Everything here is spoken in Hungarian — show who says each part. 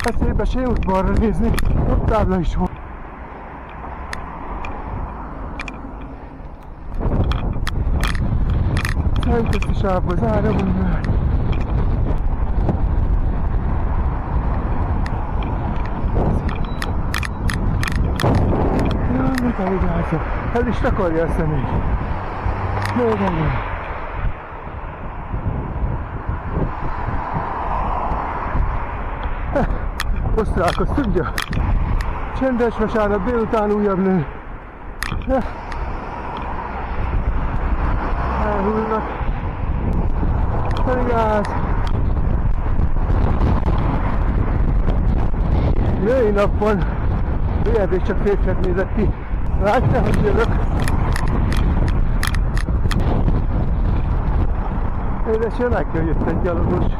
Speaker 1: Szép esélyút balra nézni, ott tábla is van. Szerintesi sávba zárja, mondja. Jaj, meg elég. El is takarja a szemét. Jaj, meg. Osztrák, azt tudja? Csendes vasárnap délután újabb nő. Elhullnak. Gáz. Női nap van. Ilyen csak férfiak nézett ki. Látja, hogy jövök? Édes, jön neki, hogy jött egy gyalogos.